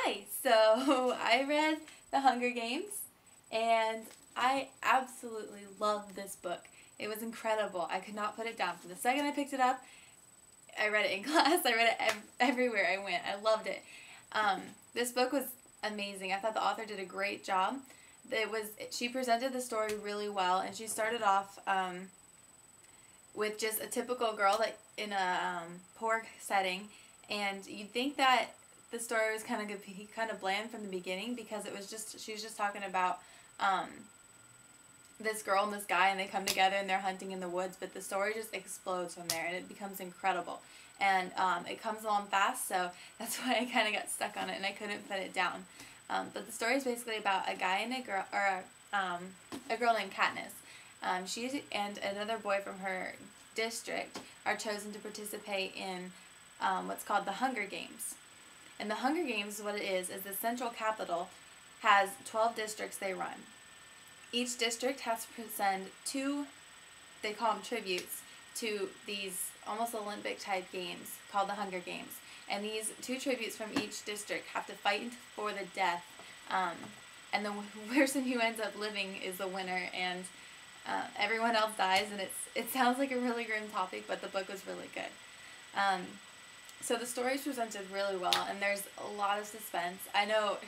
Hi! So I read The Hunger Games and I absolutely loved this book. It was incredible. I could not put it down. From the second I picked it up, I read it in class. I read it everywhere I went. I loved it. This book was amazing. I thought the author did a great job. She presented the story really well, and she started off with just a typical girl that in a poor setting, and you'd think that the story was kind of bland from the beginning because she was just talking about this girl and this guy, and they come together and they're hunting in the woods, but the story just explodes from there and it becomes incredible, and it comes along fast, so that's why I kind of got stuck on it and I couldn't put it down. But the story is basically about a guy and a girl, or a girl named Katniss. She and another boy from her district are chosen to participate in what's called the Hunger Games. And the Hunger Games, what it is the central capital has 12 districts they run. Each district has to send two, they call them tributes, to these almost Olympic type games called the Hunger Games. And these two tributes from each district have to fight for the death. And the person who ends up living is the winner, and everyone else dies, and it sounds like a really grim topic, but the book was really good. So the story is presented really well, and there's a lot of suspense. I know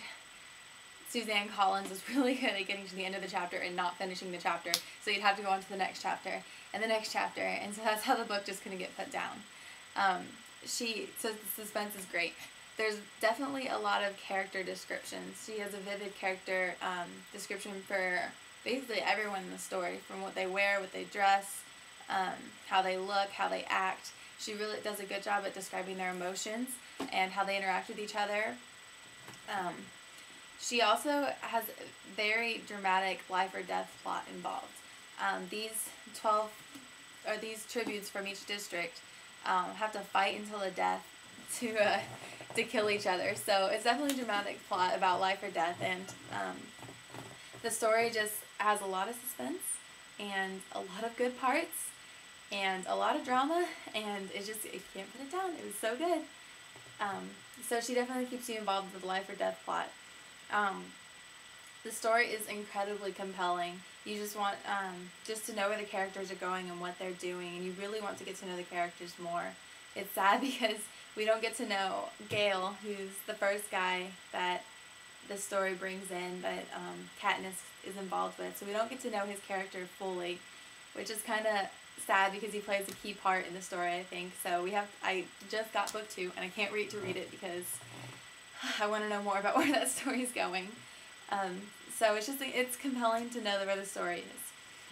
Suzanne Collins is really good at getting to the end of the chapter and not finishing the chapter, so you'd have to go on to the next chapter, and the next chapter, and so that's how the book just couldn't get put down. So the suspense is great. There's definitely a lot of character descriptions. She has a vivid character description for basically everyone in the story, from what they wear, what they dress, how they look, how they act. She really does a good job at describing their emotions and how they interact with each other. She also has a very dramatic life or death plot involved. These tributes from each district have to fight until the death to kill each other. So it's definitely a dramatic plot about life or death, and the story just has a lot of suspense and a lot of good parts and a lot of drama, and it can't put it down. It was so good. So she definitely keeps you involved with the life or death plot. The story is incredibly compelling. You just want just to know where the characters are going and what they're doing, and you really want to get to know the characters more. It's sad because we don't get to know Gale, who's the first guy that the story brings in, that Katniss is involved with. So we don't get to know his character fully, which is kind of sad because he plays a key part in the story, I think. So I just got book 2, and I can't wait to read it because I want to know more about where that story is going. So it's compelling to know where the story is.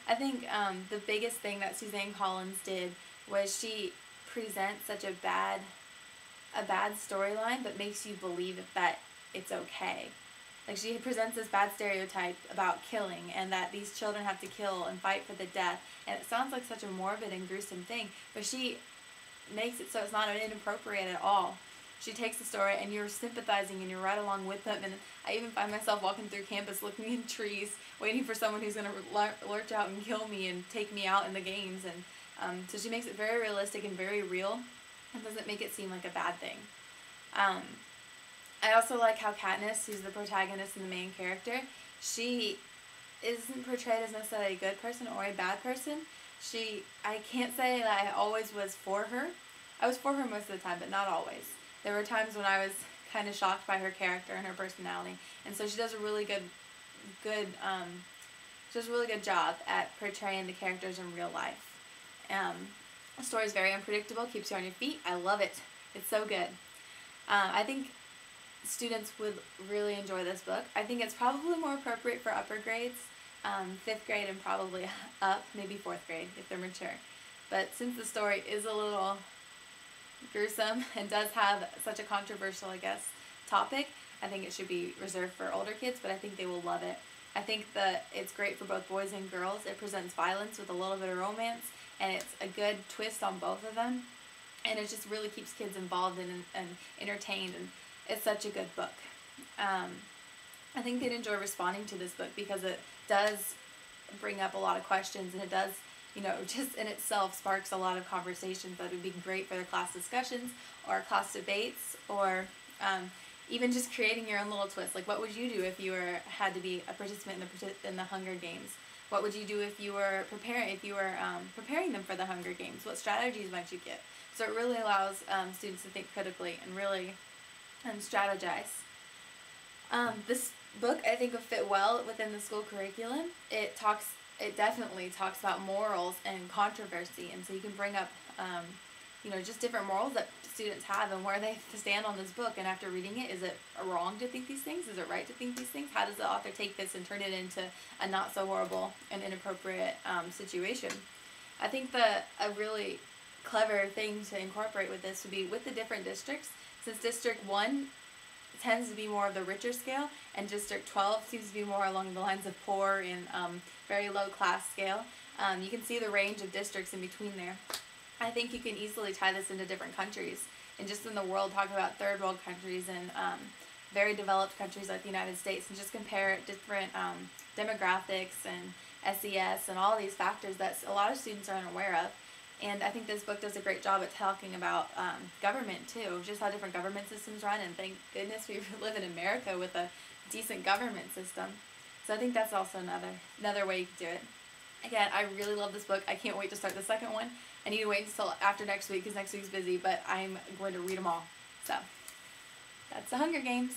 I think the biggest thing that Suzanne Collins did was she presents such a bad storyline, but makes you believe that it's okay. Like, she presents this bad stereotype about killing, and that these children have to kill and fight for the death, and it sounds like such a morbid and gruesome thing, but she makes it so it's not inappropriate at all. She takes the story and you're sympathizing and you're right along with them, and I even find myself walking through campus looking in trees, waiting for someone who's going to lurch out and kill me and take me out in the games, and so she makes it very realistic and very real, and doesn't make it seem like a bad thing. I also like how Katniss, who's the protagonist and the main character, she isn't portrayed as necessarily a good person or a bad person. I can't say that I always was for her. I was for her most of the time, but not always. There were times when I was kind of shocked by her character and her personality, and so she does a really good job at portraying the characters in real life. The story is very unpredictable, keeps you on your feet. I love it. It's so good. I think students would really enjoy this book. I think it's probably more appropriate for upper grades, 5th grade and probably up, maybe 4th grade if they're mature. But since the story is a little gruesome and does have such a controversial, topic, I think it should be reserved for older kids, but I think they will love it. I think that it's great for both boys and girls. It presents violence with a little bit of romance, and it's a good twist on both of them, and it just really keeps kids involved and entertained, and it's such a good book. I think they'd enjoy responding to this book because it does bring up a lot of questions, and it does, just in itself sparks a lot of conversations that would be great for their class discussions or class debates, or even just creating your own little twist. Like, what would you do if you had to be a participant in the Hunger Games? What would you do if you were preparing them for the Hunger Games? What strategies might you get? So it really allows students to think critically and really strategize. This book, I think, would fit well within the school curriculum. It definitely talks about morals and controversy, and so you can bring up just different morals that students have and where they stand on this book. And after reading it, is it wrong to think these things? Is it right to think these things? How does the author take this and turn it into a not so horrible and inappropriate situation? I think a really clever thing to incorporate with this would be with the different districts. Since District 1 tends to be more of the richer scale, and District 12 seems to be more along the lines of poor and very low class scale. You can see the range of districts in between there. I think you can easily tie this into different countries, and just in the world talk about third world countries and very developed countries like the United States, and just compare different demographics and SES and all these factors that a lot of students are unaware of. And I think this book does a great job at talking about government too, just how different government systems run, and thank goodness we live in America with a decent government system. So I think that's also another way you can do it. Again, I really love this book. I can't wait to start the second one. I need to wait until after next week because next week's busy, but I'm going to read them all. So that's The Hunger Games.